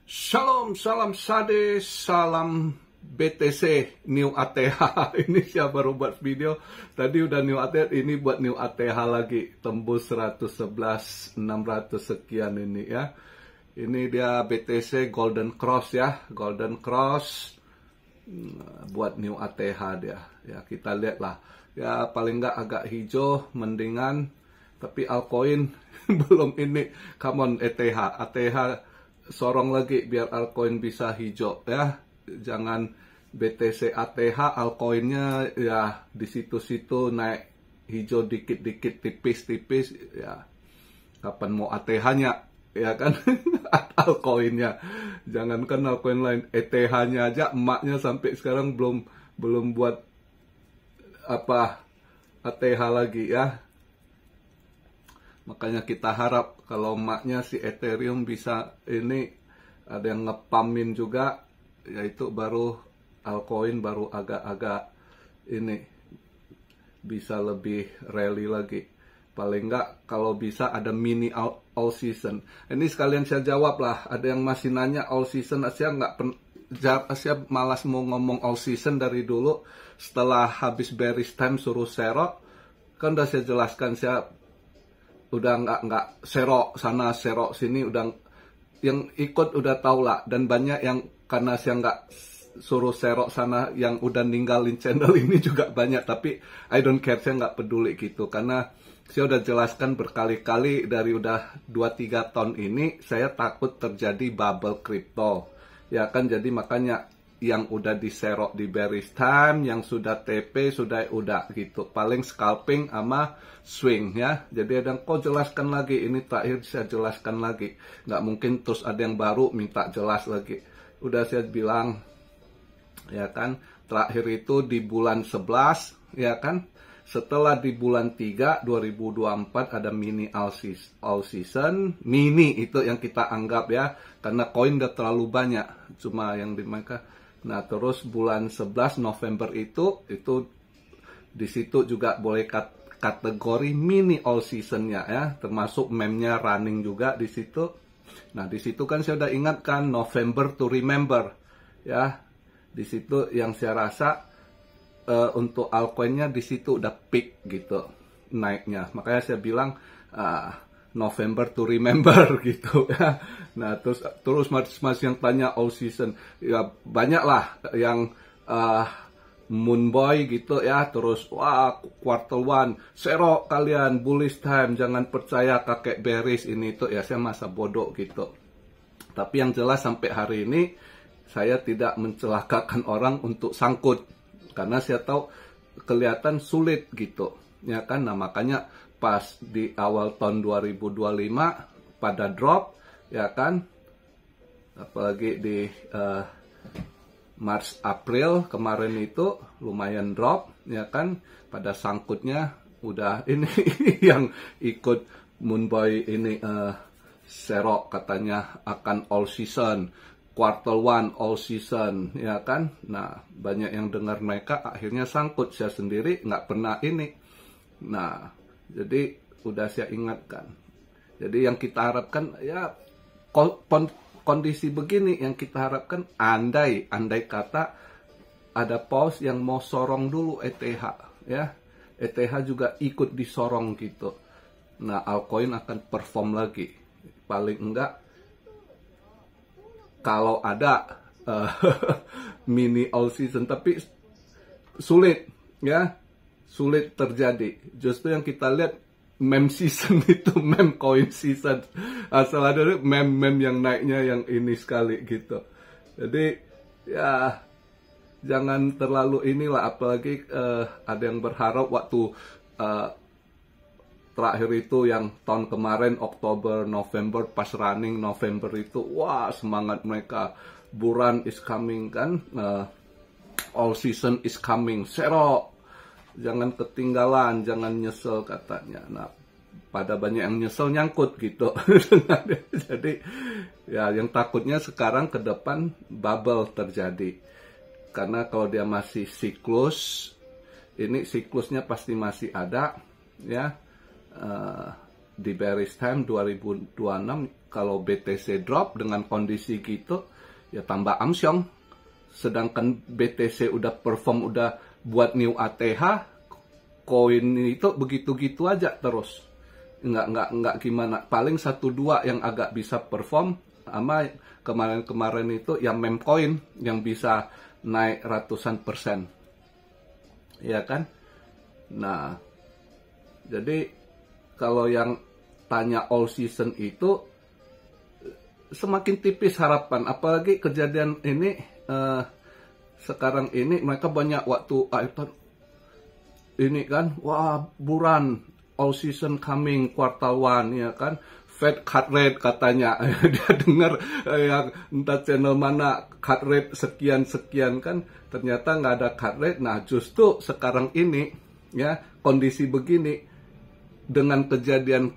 Shalom, salam sade, salam BTC New ATH. Ini siapa baru buat video. Tadi udah New ATH, ini buat New ATH lagi. Tembus 111 600 sekian ini ya. Ini dia BTC Golden Cross ya. Golden Cross buat New ATH dia. Ya kita lihat lah. Ya paling nggak agak hijau, mendingan. Tapi altcoin belum ini. Come on ATH sorong lagi biar altcoin bisa hijau ya. Jangan BTC ATH altcoinnya ya di situ-situ naik hijau dikit-dikit tipis-tipis ya. Kapan mau ATH-nya ya kan? Altcoinnya. Jangankan altcoin lain, ETH-nya aja emaknya sampai sekarang belum buat apa ATH lagi ya. Makanya kita harap kalau emaknya si Ethereum bisa ini ada yang ngepamin juga, yaitu baru altcoin baru agak-agak ini bisa lebih rally lagi. Paling enggak kalau bisa ada mini all season. Ini sekalian saya jawab lah. Ada yang masih nanya all season, saya malas mau ngomong all season dari dulu. Setelah habis bearish time suruh serok, kan udah saya jelaskan, saya udah nggak serok sana serok sini, udah yang ikut udah tahu lah, dan banyak yang karena saya nggak suruh serok sana yang udah ninggalin channel ini juga banyak, tapi I don't care, saya nggak peduli gitu, karena saya udah jelaskan berkali-kali dari udah 2-3 tahun ini saya takut terjadi bubble crypto ya kan. Jadi makanya yang udah diserok di bearish time, yang sudah TP, udah gitu. Paling scalping sama swing ya. Jadi ada yang kok jelaskan lagi, ini terakhir saya jelaskan lagi. Nggak mungkin terus ada yang baru minta jelas lagi. Udah saya bilang ya kan, terakhir itu di bulan 11 ya kan. Setelah di bulan 3 2024 ada mini all season. Mini itu yang kita anggap ya, karena koin udah terlalu banyak, cuma yang dimainkan. Nah, terus bulan 11 November itu di situ juga boleh kategori mini all seasonnya ya, termasuk meme-nya running juga di situ. Nah, di situ kan saya udah ingatkan November to remember ya. Di situ yang saya rasa untuk altcoinnya di situ udah peak gitu naiknya. Makanya saya bilang November to remember gitu ya. Nah terus mas yang tanya all season ya, banyak lah yang Moonboy gitu ya. Terus wah quarter one serok kalian, bullish time, jangan percaya kakek bearish ini itu ya. Saya masa bodoh gitu. Tapi yang jelas sampai hari ini saya tidak mencelakakan orang untuk sangkut, karena saya tahu kelihatan sulit gitu ya kan. Nah makanya pas di awal tahun 2025 pada drop ya kan, apalagi di Maret April kemarin itu lumayan drop ya kan. Pada sangkutnya udah ini yang ikut Moonboy ini serok katanya akan all season, quarter one all season ya kan. Nah banyak yang dengar mereka akhirnya sangkut, saya sendiri nggak pernah ini. Nah jadi udah saya ingatkan. Jadi yang kita harapkan ya kondisi begini yang kita harapkan, andai kata ada pause yang mau sorong dulu ETH ya, ETH juga ikut disorong gitu. Nah altcoin akan perform lagi, paling enggak kalau ada mini all season, tapi sulit ya, sulit terjadi. Justru yang kita lihat meme season itu, meme coin season, asal ada meme yang naiknya yang ini sekali gitu. Jadi ya jangan terlalu inilah, apalagi ada yang berharap waktu terakhir itu yang tahun kemarin Oktober November pas running November itu, wah semangat mereka, bulan is coming kan, all season is coming, serok, jangan ketinggalan, jangan nyesel katanya. Nah pada banyak yang nyesel nyangkut gitu. Jadi ya yang takutnya sekarang ke depan bubble terjadi, karena kalau dia masih siklus, ini siklusnya pasti masih ada ya. di bearish time 2026 kalau BTC drop dengan kondisi gitu ya tambah amsyong. Sedangkan BTC udah perform, udah buat new ATH, koin itu begitu-gitu aja terus. Nggak gimana. Paling 1-2 yang agak bisa perform, sama kemarin-kemarin itu yang meme coin yang bisa naik ratusan persen. Ya kan? Nah, jadi kalau yang tanya all season itu semakin tipis harapan, apalagi kejadian ini sekarang ini mereka banyak waktu ini kan, wah buran all season coming quarter one ya kan, Fed cut rate katanya. Dia dengar yang entah channel mana cut rate sekian kan, ternyata nggak ada cut rate. Nah justru sekarang ini ya kondisi begini dengan kejadian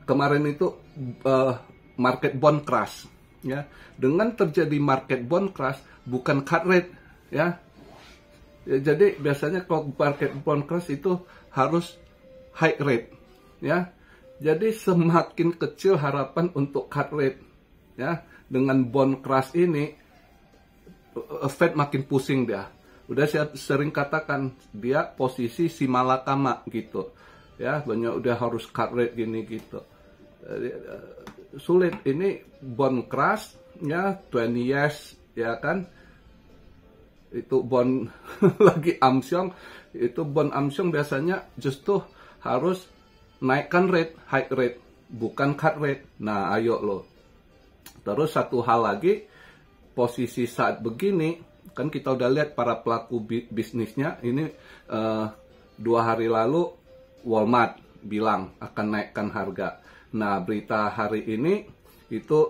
kemarin itu market bond crash ya, dengan terjadi market bond crash bukan cut rate ya. Jadi biasanya kalau market bond crash itu harus high rate ya. Jadi semakin kecil harapan untuk cut rate ya. Dengan bond crash ini Fed makin pusing dia. Udah saya sering katakan dia posisi si malakama gitu ya, banyak udah harus cut rate gini gitu. Sulit ini bond crash ya, 20 years ya kan, itu bond lagi amsyong. Itu bond amsyong biasanya justru harus naikkan rate, high rate, bukan cut rate. Nah ayo lo. Terus satu hal lagi, posisi saat begini kan kita udah lihat para pelaku bisnisnya ini 2 hari lalu Walmart bilang akan naikkan harga. Nah berita hari ini itu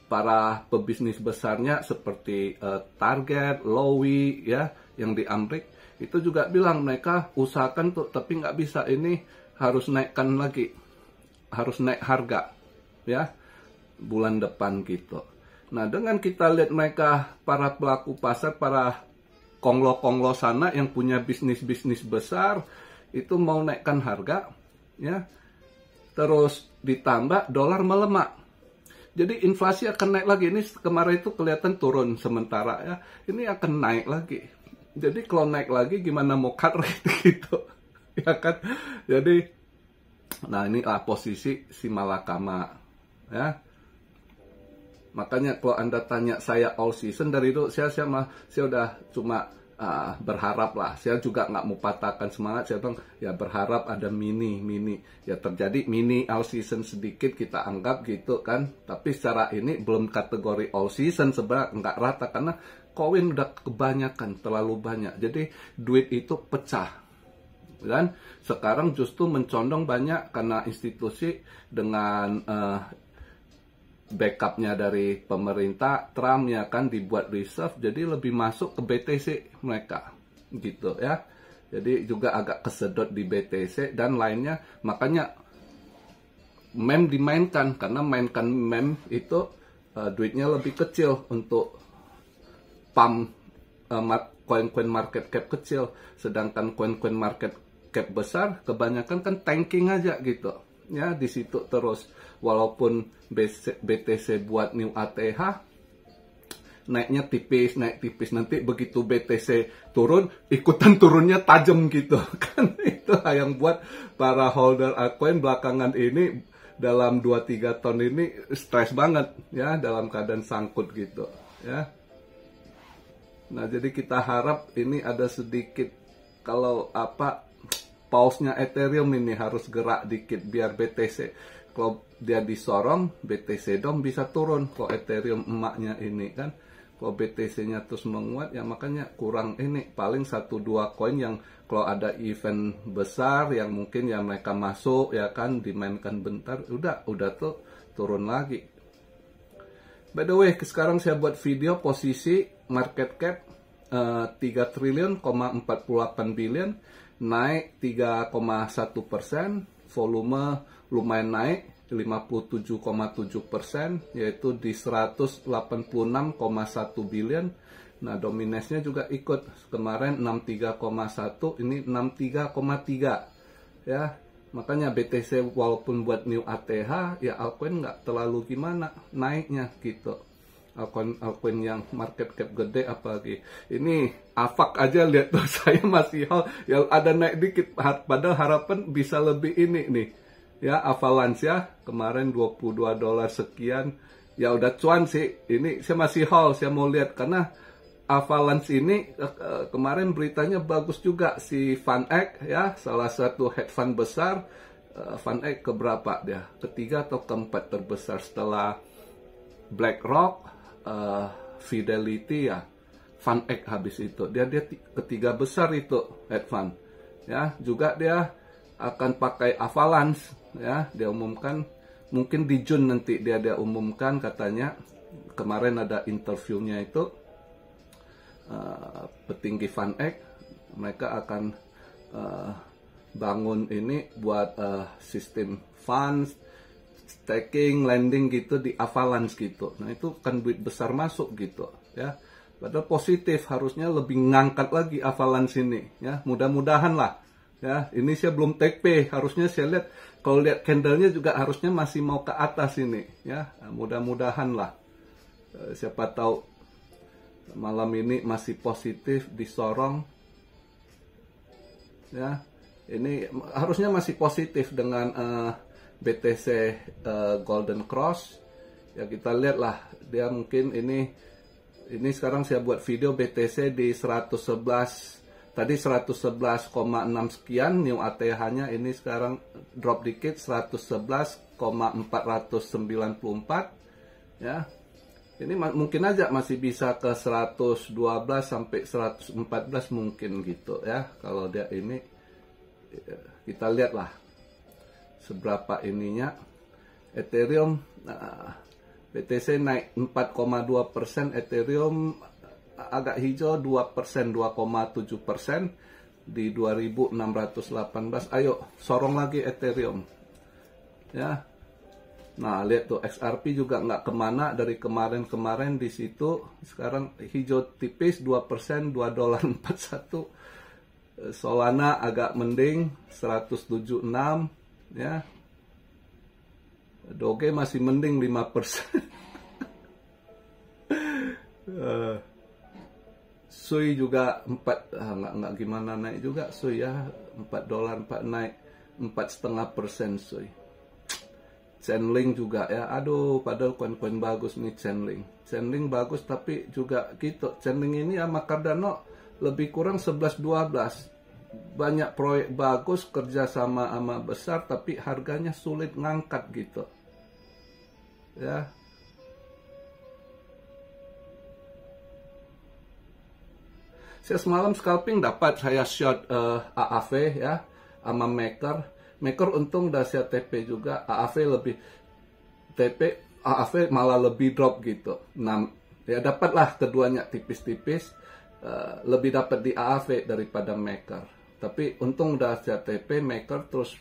para pebisnis besarnya seperti Target, Lowy ya yang di Amerika itu juga bilang mereka usahakan tuh, tapi nggak bisa, ini harus naikkan lagi, harus naik harga ya bulan depan gitu. Nah dengan kita lihat mereka para pelaku pasar, para konglo-konglo sana yang punya bisnis-bisnis besar itu mau naikkan harga ya, terus ditambah dolar melemah, jadi inflasi akan naik lagi. Ini kemarin itu kelihatan turun sementara ya, ini akan naik lagi. Jadi kalau naik lagi gimana mau cut rate gitu ya kan. Jadi nah ini posisi si malakama ya. Makanya kalau Anda tanya saya all season, dari itu saya udah cuma berharap lah. Saya juga nggak mau patahkan semangat. Saya bilang ya berharap ada mini ya terjadi mini all season sedikit kita anggap gitu kan. Tapi secara ini belum kategori all season, sebenarnya nggak rata karena koin udah kebanyakan, terlalu banyak. Jadi duit itu pecah. Dan sekarang justru mencondong banyak karena institusi dengan backupnya dari pemerintah Trump ya kan, dibuat reserve, jadi lebih masuk ke BTC mereka gitu ya. Jadi juga agak kesedot di BTC dan lainnya. Makanya meme dimainkan, karena mainkan meme itu duitnya lebih kecil untuk pump koin-koin market cap kecil, sedangkan koin-koin market cap besar kebanyakan kan tanking aja gitu ya di situ terus. Walaupun BTC buat new ATH naiknya tipis, nanti begitu BTC turun ikutan turunnya tajam gitu kan. Itu yang buat para holder altcoin belakangan ini dalam 2-3 tahun ini stres banget ya, dalam keadaan sangkut gitu ya. Nah jadi kita harap ini ada sedikit, kalau pause-nya Ethereum ini harus gerak dikit biar BTC, kalau dia disorong BTC dong bisa turun. Kalau Ethereum emaknya ini kan, kalau BTC-nya terus menguat ya makanya kurang ini. Paling 1-2 koin yang kalau ada event besar yang mungkin ya mereka masuk ya kan, dimainkan bentar udah tuh turun lagi. By the way, sekarang saya buat video posisi market cap 3 triliun, 48 billion, naik 3,1%, volume lumayan naik 57,7%, yaitu di 186,1 billion, Nah, dominance-nya juga ikut. Kemarin 63,1, ini 63,3. Ya, makanya BTC walaupun buat new ATH, ya altcoin nggak terlalu gimana naiknya gitu. Altcoin yang market cap gede apalagi. Ini AVAX aja lihat tuh, saya masih yang ada naik dikit. Padahal harapan bisa lebih ini nih. Ya, Avalanche ya, kemarin $22 sekian. Ya udah cuan sih. Ini saya masih saya mau lihat karena Avalanche ini kemarin beritanya bagus juga. Si VanEck ya, salah satu hedge fund besar. VanEck keberapa dia? Ketiga atau keempat terbesar setelah BlackRock, Fidelity ya. VanEck habis itu. Dia ketiga besar itu hedge fund. Ya, juga dia akan pakai Avalanche ya. Dia umumkan mungkin di June nanti dia umumkan katanya. Kemarin ada interviewnya itu. Petinggi VanEck, mereka akan bangun ini buat sistem funds, staking, lending gitu di Avalanche gitu. Nah itu kan duit besar masuk gitu ya. Padahal positif, harusnya lebih ngangkat lagi Avalanche ini ya. Mudah-mudahan lah ya. Ini saya belum take pay, harusnya saya lihat kalau lihat candlenya juga harusnya masih mau ke atas ini ya. Nah, mudah-mudahan lah. Siapa tahu malam ini masih positif disorong ya. Ini harusnya masih positif dengan BTC Golden Cross ya. Kita lihat lah dia mungkin ini sekarang saya buat video BTC di 111 tadi 111,6 sekian new ATH-nya, ini sekarang drop dikit 111,494 ya. Ini mungkin aja masih bisa ke 112 sampai 114 mungkin gitu ya. Kalau dia ini kita lihatlah seberapa ininya. Ethereum BTC naik 4,2%, Ethereum agak hijau 2%, 2,7% di 2618. Ayo sorong lagi Ethereum. Ya. Nah, lihat tuh XRP juga nggak kemana dari kemarin di situ. Sekarang hijau tipis 2%, $2.41. Solana agak mending 176 ya. Doge masih mending 5%. Sui juga 4, nggak gimana naik juga Sui ya. $4 naik 4,5% Sui. Chainlink juga ya, aduh padahal koin-koin bagus nih Chainlink. Chainlink bagus tapi juga gitu. Chainlink ini sama Cardano lebih kurang 11-12. Banyak proyek bagus, kerja sama besar tapi harganya sulit ngangkat gitu. Ya. Saya semalam scalping dapat saya short AAV ya sama Maker. Maker untung udah saya TP juga, AAV lebih TP, AAV malah lebih drop gitu. Nah, ya dapatlah keduanya tipis-tipis, lebih dapat di AAV daripada Maker. Tapi untung udah saya TP Maker, terus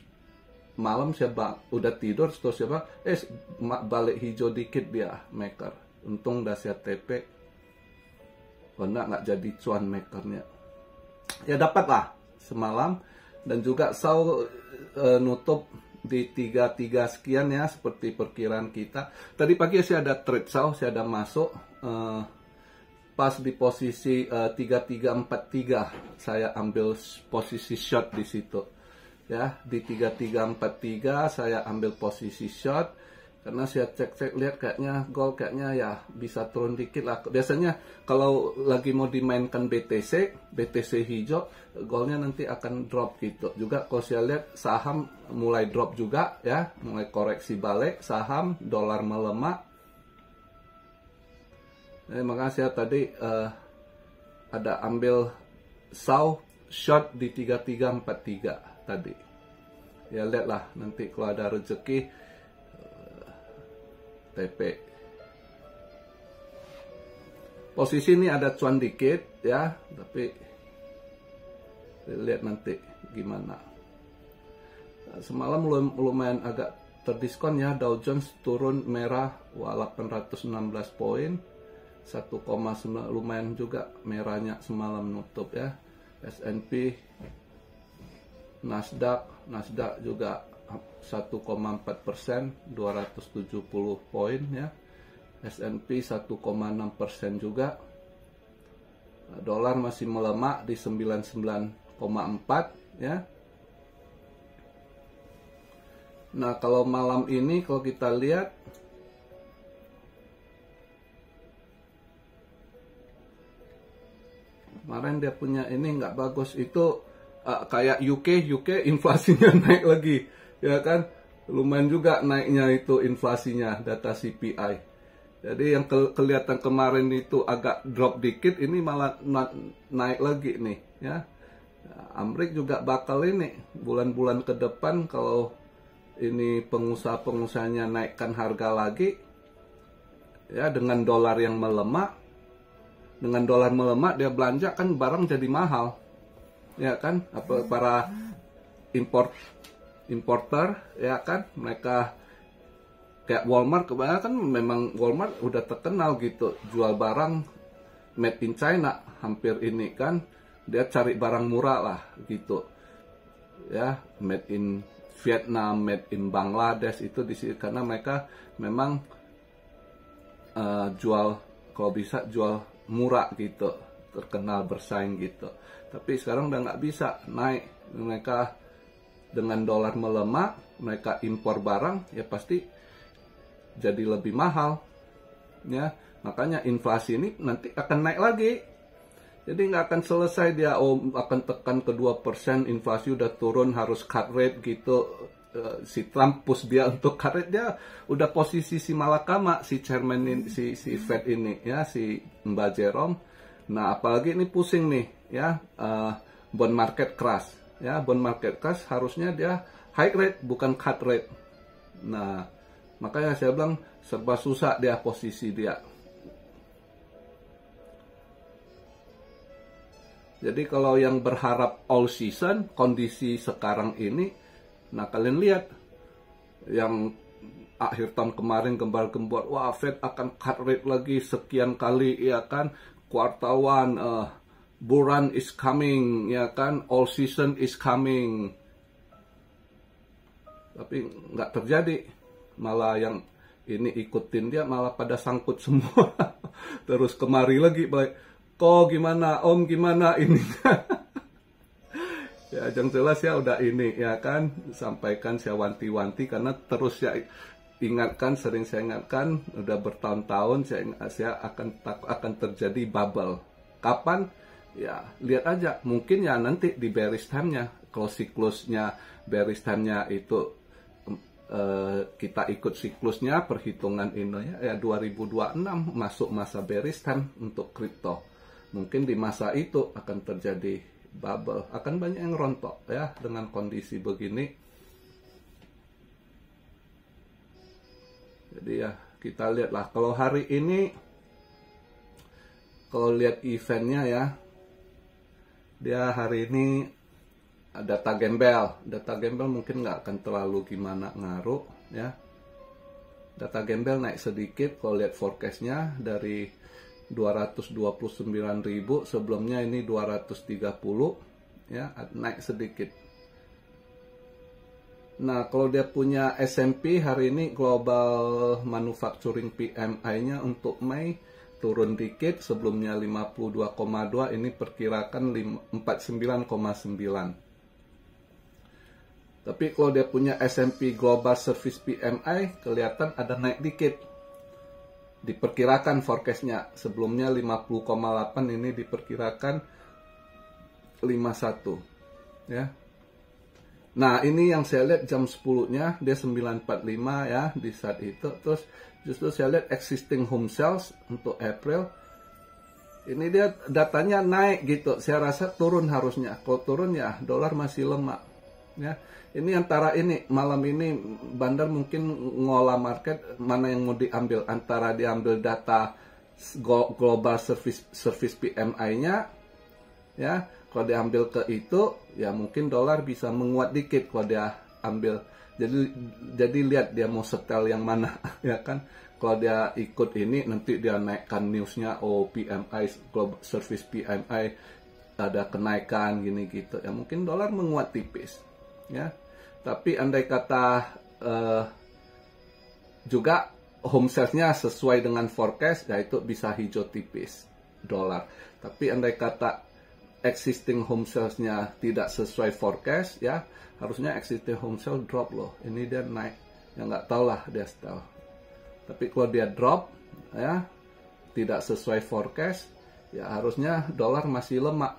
malam saya udah tidur, terus saya balik hijau dikit dia Maker. Untung udah saya TP, karena nggak jadi cuan Makernya. Ya dapatlah semalam. Dan juga nutup di 33 sekian ya, seperti perkiraan kita. Tadi pagi saya ada trade saya ada masuk pas di posisi 3343. Saya ambil posisi short di situ. Ya, di 3343 saya ambil posisi short. Karena saya cek lihat kayaknya gold kayaknya ya bisa turun dikit lah. Biasanya kalau lagi mau dimainkan BTC hijau, goldnya nanti akan drop gitu. Juga kalau saya lihat saham mulai drop juga ya, mulai koreksi balik saham, dolar melemah. Makanya saya tadi ada ambil short di 3343 tadi. Ya lihatlah nanti kalau ada rezeki TP. Posisi ini ada cuan dikit ya, tapi lihat nanti gimana. Semalam lumayan agak terdiskon ya, Dow Jones turun merah 816 poin. 1,9, lumayan juga merahnya semalam nutup ya. S&P, Nasdaq juga 1,4%, 270 poin ya. S&P 1,6% juga. Dolar masih melemah di 99,4 ya. Nah, kalau malam ini kalau kita lihat kemarin dia punya ini nggak bagus itu, kayak UK inflasinya naik lagi ya kan, lumayan juga naiknya itu inflasinya, data CPI. Jadi yang kelihatan kemarin itu agak drop dikit, ini malah naik lagi nih ya. Amerika juga bakal ini bulan-bulan ke depan kalau ini pengusaha-pengusahanya naikkan harga lagi ya, dengan dolar yang melemah. Dengan dolar melemah dia belanja kan barang jadi mahal. Ya kan? Apa para importer ya kan, mereka kayak Walmart kebanyakan memang Walmart udah terkenal gitu jual barang made in China, hampir ini kan dia cari barang murah lah gitu. Ya, made in Vietnam, made in Bangladesh itu di sini karena mereka memang jual, kalau bisa jual murah gitu, terkenal bersaing gitu. Tapi sekarang udah nggak bisa naik, mereka dengan dolar melemah, mereka impor barang ya pasti jadi lebih mahal ya. Makanya inflasi ini nanti akan naik lagi. Jadi nggak akan selesai dia akan tekan ke 2%, inflasi udah turun harus cut rate gitu. Si Trump push dia untuk cut rate, dia udah posisi si malakama, si chairman ini, si Fed ini ya, si Mbak Jerome. Nah apalagi ini pusing nih ya, bond market crash ya, bond market crash harusnya dia high rate bukan cut rate. Nah makanya saya bilang serba susah dia posisi dia. Jadi kalau yang berharap all season, kondisi sekarang ini, nah kalian lihat, yang akhir tahun kemarin gembar-gembor, wah Fed akan cut rate lagi sekian kali, ya kan, quarter one, bull run is coming, ya kan, all season is coming. Tapi nggak terjadi, malah yang ini ikutin dia malah pada sangkut semua. Terus kemari lagi, balik. Kok gimana, Om gimana ini? Ya, yang jelas ya udah ini ya kan, sampaikan saya wanti-wanti karena terus saya ingatkan, sering saya ingatkan, udah bertahun-tahun saya akan terjadi bubble. Kapan? Ya lihat aja, mungkin ya nanti di bearish time-nya, kalau siklusnya bearish time-nya itu kita ikut siklusnya, perhitungan ini ya 2026 masuk masa bearish time untuk kripto. Mungkin di masa itu akan terjadi bubble, akan banyak yang rontok ya dengan kondisi begini. Jadi ya kita lihatlah, kalau hari ini, kalau lihat eventnya ya, dia hari ini data gembel mungkin nggak akan terlalu gimana ngaruh ya. Data gembel naik sedikit, kalau lihat forecastnya dari 229.000, sebelumnya ini 230 ya, naik sedikit. Nah kalau dia punya S&P hari ini, Global Manufacturing PMI-nya untuk Mei turun dikit, sebelumnya 52,2, ini perkirakan 49,9. Tapi kalau dia punya S&P Global Service PMI kelihatan ada naik dikit. Diperkirakan forecastnya sebelumnya 50,8, ini diperkirakan 51 ya. Nah ini yang saya lihat jam 10-nya dia 945 ya di saat itu. Terus justru saya lihat existing home sales untuk April ini dia datanya naik gitu. Saya rasa turun harusnya. Kalau turun ya dolar masih lemah ya. Ini antara ini malam ini bandar mungkin ngolah market mana yang mau diambil, antara diambil data Global Service PMI-nya ya. Kalau diambil ke itu ya mungkin dolar bisa menguat dikit kalau dia ambil Jadi lihat dia mau setel yang mana ya kan. Kalau dia ikut ini nanti dia naikkan newsnya, oh PMI, Global Service PMI ada kenaikan gini gitu ya, mungkin dolar menguat tipis ya. Tapi andai kata juga home sales-nya sesuai dengan forecast, ya itu bisa hijau tipis dolar. Tapi andai kata existing home sales-nya tidak sesuai forecast ya, harusnya existing home sales drop loh. Ini dia naik, ya nggak tahu lah dia setel. Tapi kalau dia drop ya, tidak sesuai forecast, ya harusnya dolar masih lemah.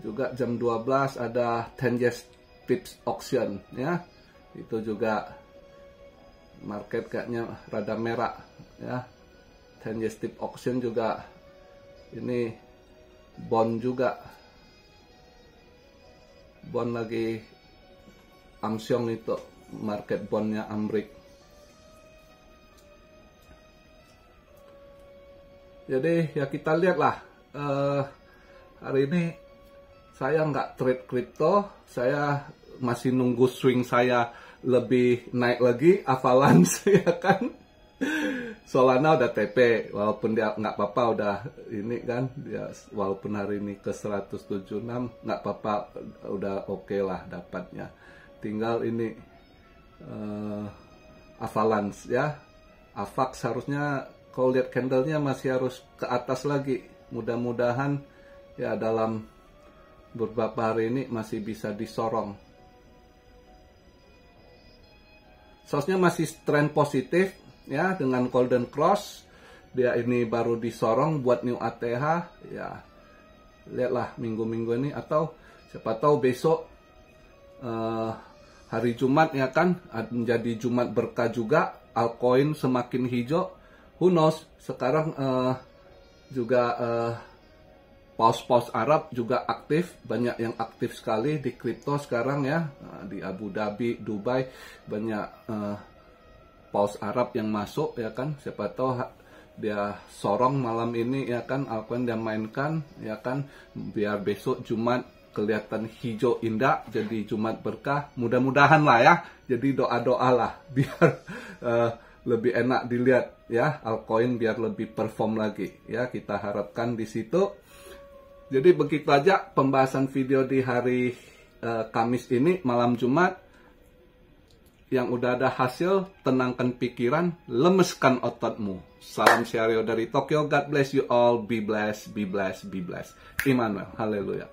Juga jam 12 ada 10 years tips auction ya. Itu juga market kayaknya rada merah ya. 10 years tip auction juga, ini bond juga. Bond lagi amsyong itu market bondnya Amrik. Jadi ya kita lihatlah, hari ini saya nggak trade crypto, saya masih nunggu swing saya lebih naik lagi, Avalanche ya kan. Solana udah TP, walaupun dia nggak apa-apa udah ini kan, dia walaupun hari ini ke 176 nggak apa-apa, udah oke lah dapatnya. Tinggal ini Avalanche ya, Avax harusnya kalau lihat candlenya masih harus ke atas lagi. Mudah-mudahan ya dalam beberapa hari ini masih bisa disorong. Source-nya masih tren positif ya, dengan golden cross. Dia ini baru disorong buat new ATH ya. Lihatlah minggu-minggu ini, atau siapa tahu besok hari Jumat ya kan, menjadi Jumat berkah juga, altcoin semakin hijau. Who knows? Sekarang juga paus-paus Arab juga aktif, banyak yang aktif sekali di kripto sekarang ya. Di Abu Dhabi, Dubai banyak paus Arab yang masuk ya kan. Siapa tahu dia sorong malam ini ya kan, altcoin dia mainkan ya kan, biar besok Jumat kelihatan hijau indah, jadi Jumat berkah. Mudah-mudahan lah ya. Jadi doa-doa lah biar lebih enak dilihat ya, altcoin biar lebih perform lagi ya, kita harapkan di situ. Jadi begitu aja pembahasan video di hari Kamis ini, malam Jumat. Yang udah ada hasil, tenangkan pikiran, lemeskan ototmu. Salam Syario dari Tokyo. God bless you all. Be blessed, be blessed, be blessed. Immanuel. Haleluya.